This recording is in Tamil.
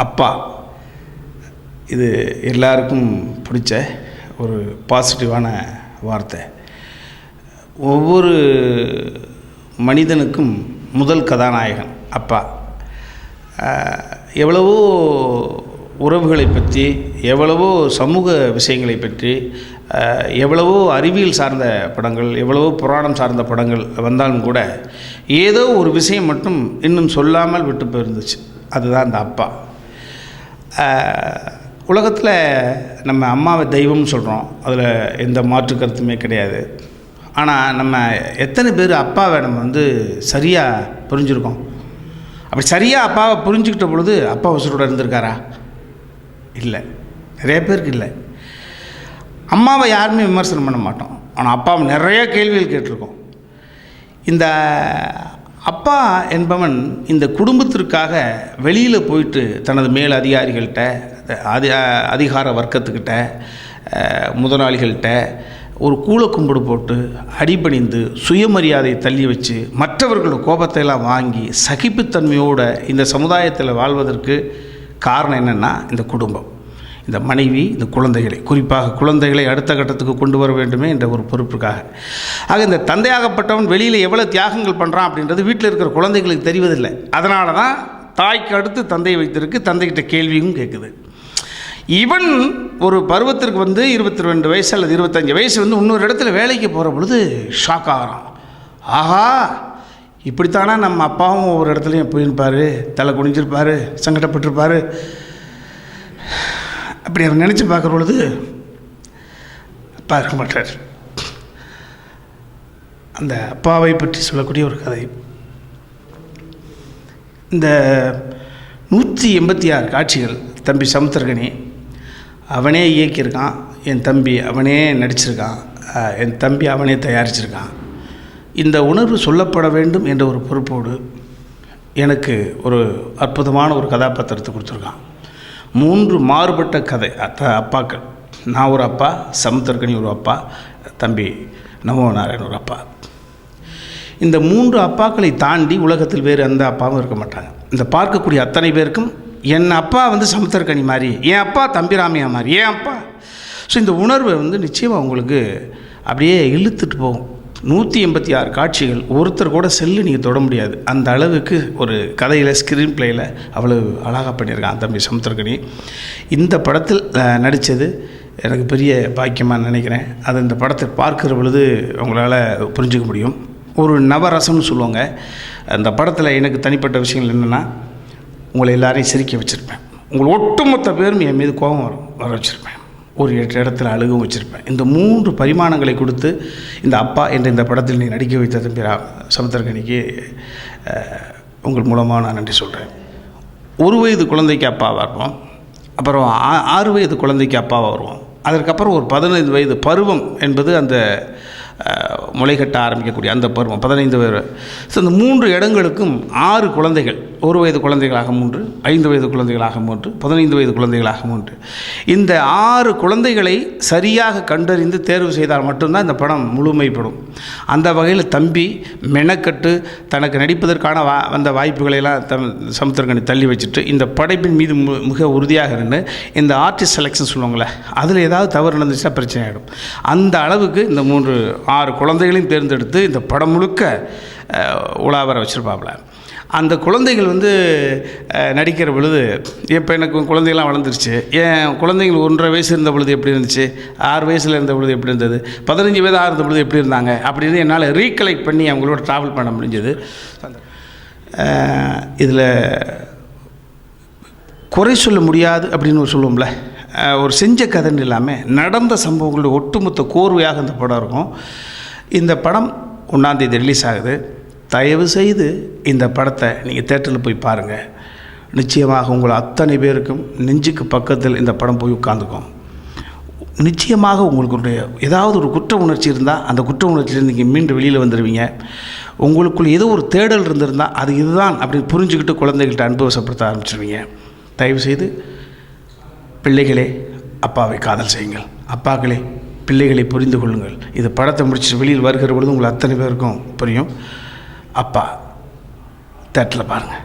அப்பா, இது எல்லாருக்கும் பிடிச்ச ஒரு பாசிட்டிவான வார்த்தை. ஒவ்வொரு மனிதனுக்கும் முதல் கதாநாயகன் அப்பா. எவ்வளவோ உறவுகளை பற்றி, எவ்வளவோ சமூக விஷயங்களை பற்றி, எவ்வளவோ அறிவியல் சார்ந்த படங்கள், எவ்வளவோ புராணம் சார்ந்த படங்கள் வந்தாலும் கூட ஏதோ ஒரு விஷயம் மட்டும் இன்னும் சொல்லாமல் விட்டு போயிருந்துச்சு. அதுதான் அந்த அப்பா. உலகத்தில் நம்ம அம்மாவை தெய்வம்னு சொல்கிறோம், அதில் எந்த மாற்று கருத்துமே கிடையாது. ஆனால் நம்ம எத்தனை பேர் அப்பாவை நம்ம சரியாக புரிஞ்சுருக்கோம்? அப்படி சரியாக அப்பாவை புரிஞ்சுக்கிட்ட பொழுது அப்பா உசுரோட இருந்திருக்காரா? இல்லை, நிறைய பேருக்கு இல்லை. அம்மாவை யாருமே விமர்சனம் பண்ண மாட்டோம், ஆனால் அப்பாவை நிறைய கேள்விகள் கேட்டிருக்கோம். இந்த அப்பா என்பவன் இந்த குடும்பத்திற்காக வெளியில் போயிட்டு தனது மேல் அதிகாரிகள்கிட்ட, அதிகார வர்க்கத்துக்கிட்ட, முதலாளிகள்கிட்ட ஒரு கூலக்கும்பிடு போட்டு அடிபணிந்து சுயமரியாதையை தள்ளி வச்சு மற்றவர்களோட கோபத்தையெல்லாம் வாங்கி சகிப்புத்தன்மையோடு இந்த சமுதாயத்தில் வாழ்வதற்கு காரணம் என்னென்னா இந்த குடும்பம், இந்த மனைவி, இந்த குழந்தைகளை, குறிப்பாக குழந்தைகளை அடுத்த கட்டத்துக்கு கொண்டு வர வேண்டுமே என்ற ஒரு பொறுப்புக்காக. ஆக இந்த தந்தையாகப்பட்டவன் வெளியில் எவ்வளோ தியாகங்கள் பண்ணுறான் அப்படின்றது வீட்டில் இருக்கிற குழந்தைகளுக்கு தெரிவதில்லை. அதனால தான் தாய்க்கு அடுத்து தந்தையை வைத்திருக்கு, தந்தைகிட்ட கேள்வியும் கேட்குது. இவன் ஒரு பருவத்திற்கு 22 வயசு அல்லது 25 வயசு இன்னொரு இடத்துல வேலைக்கு போகிற பொழுது ஷாக் ஆகிறான். ஆஹா, இப்படித்தானா நம்ம அப்பாவும் ஒவ்வொரு இடத்துலையும் போயிருப்பார், தலை குனிஞ்சிருப்பார், சங்கடப்பட்டிருப்பார். அப்படி அவர் நினச்சி பார்க்குற பொழுது அப்பா இருக்க மாட்டார். அந்த அப்பாவை பற்றி சொல்லக்கூடிய ஒரு கதை. இந்த 186 காட்சிகள் தம்பி சமுத்திரகனி அவனே இயக்கியிருக்கான், என் தம்பி அவனே நடிச்சிருக்கான், என் தம்பி அவனே தயாரிச்சிருக்கான். இந்த உணர்வு சொல்லப்பட வேண்டும் என்ற ஒரு பொறுப்போடு எனக்கு ஒரு அற்புதமான ஒரு கதாபாத்திரத்தை கொடுத்துருக்கான். 3 மாறுபட்ட கதை அப்பாக்கள். நான் ஒரு அப்பா, சமுத்திரகனி ஒரு அப்பா, தம்பி நமோ நாராயணன் ஒரு அப்பா. இந்த 3 அப்பாக்களை தாண்டி உலகத்தில் வேறு எந்த அப்பாவும் இருக்க மாட்டாங்க. இந்த பார்க்கக்கூடிய அத்தனை பேருக்கும் என் அப்பா சமுத்திரகனி மாதிரி, என் அப்பா தம்பிராமையா மாதிரி, என் அப்பா. ஸோ இந்த உணர்வை நிச்சயமாக உங்களுக்கு அப்படியே இழுத்துட்டு போகும். 186 காட்சிகள், ஒருத்தர் கூட செல்லு நீங்கள் தொட முடியாது. அந்த அளவுக்கு ஒரு கதையில், ஸ்க்ரீன் பிளேயில் அவ்வளோ அழகாக பண்ணியிருக்கான் தம்பி சமுத்திரகனி. இந்த படத்தில் நடித்தது எனக்கு பெரிய பாக்கியமாக நினைக்கிறேன். அது இந்த படத்தை பார்க்குற பொழுது உங்களால் புரிஞ்சுக்க முடியும். ஒரு நவரசம்னு சொல்லுவாங்க. அந்த படத்தில் எனக்கு தனிப்பட்ட விஷயங்கள் என்னென்னா, உங்களை எல்லாரையும் சிரிக்க வச்சுருப்பேன், உங்களை ஒட்டுமொத்த பேரும் என் மீது கோபம் வர வச்சுருப்பேன், ஒரு இடத்துல அழுகவும் வச்சுருப்பேன். இந்த 3 பரிமாணங்களை கொடுத்து இந்த அப்பா என்ற இந்த படத்தில் நீ நடிக்க வைத்த தம்பி சமுத்திரகனிக்கு உங்கள் மூலமாக நான் நன்றி சொல்கிறேன். 1 வயது குழந்தைக்கு அப்பாவாக இருப்போம், அப்புறம் 6 வயது குழந்தைக்கு அப்பாவாக வருவோம், அதற்கப்புறம் ஒரு 15 வயது பருவம் என்பது அந்த முளைகட்ட ஆரம்பிக்கக்கூடிய அந்த பருவம் 15 வயது. ஸோ இந்த 3 இடங்களுக்கும் 6 குழந்தைகள், 1 வயது குழந்தைகளாக 3, 5 வயது குழந்தைகளாக 3, 15 வயது குழந்தைகளாக 3. இந்த 6 குழந்தைகளை சரியாக கண்டறிந்து தேர்வு செய்தால் மட்டும்தான் இந்த படம் முழுமைப்படும். அந்த வகையில் தம்பி மெனக்கட்டு தனக்கு நடிப்பதற்கான வந்த வாய்ப்புகளையெல்லாம் சமுத்திரகனி தள்ளி வச்சுட்டு இந்த படைப்பின் மீது மிக உறுதியாக இருந்து இந்த ஆர்டிஸ்ட் செலெக்ஷன் சொல்லுவாங்களே, அதில் ஏதாவது தவறு நடந்துச்சுன்னா பிரச்சனை ஆகிடும். அந்த அளவுக்கு இந்த 6 குழந்தைகளையும் தேர்ந்தெடுத்து இந்த படம் முழுக்க உலாவர வச்சுருப்பாப்புல. அந்த குழந்தைகள் நடிக்கிற பொழுது, இப்போ எனக்கு குழந்தைகள்லாம் வளர்ந்துருச்சு, ஏன் குழந்தைகள் 1.5 வயசு இருந்த பொழுது எப்படி இருந்துச்சு, 6 வயசில் இருந்த பொழுது எப்படி இருந்தது, 15 வயதாக இருந்த பொழுது எப்படி இருந்தாங்க அப்படின்னு என்னால் ரீகலெக்ட் பண்ணி அவங்களோட ட்ராவல் பண்ண முடிஞ்சது. இதில் குறை சொல்ல முடியாது அப்படின்னு சொல்லுவோம்ல, ஒரு செஞ்ச கதைன்னு இல்லாமல் நடந்த சம்பவங்களுடைய ஒட்டுமொத்த கோர்வையாக இந்த படம் இருக்கும். இந்த படம் 1ஆம் தேதி ரிலீஸ் ஆகுது. தயவு செய்து இந்த படத்தை நீங்கள் தேட்டரில் போய் பாருங்கள். நிச்சயமாக உங்கள் அத்தனை பேருக்கும் நெஞ்சுக்கு பக்கத்தில் இந்த படம் போய் உட்காந்துக்கும். நிச்சயமாக உங்களுக்கு ஏதாவது ஒரு குற்ற உணர்ச்சி இருந்தால் அந்த குற்ற உணர்ச்சியிலிருந்து நீங்கள் மீண்டும் வெளியில் வந்துடுவீங்க. உங்களுக்குள் ஏதோ ஒரு தேடல் இருந்திருந்தால் அது இதுதான் அப்படின்னு புரிஞ்சுக்கிட்டு குழந்தைகள்கிட்ட அனுபவசப்படுத்த ஆரம்பிச்சிருவீங்க. தயவுசெய்து பிள்ளைகளே அப்பாவை காதல் செய்யுங்கள், அப்பாக்களே பிள்ளைகளை புரிந்து கொள்ளுங்கள். இது படத்தை முடிச்சுட்டு வெளியில் வருகிற பொழுது உங்களை அத்தனை பேருக்கும் புரியும். அப்பா தேட்டரில் பாருங்கள்.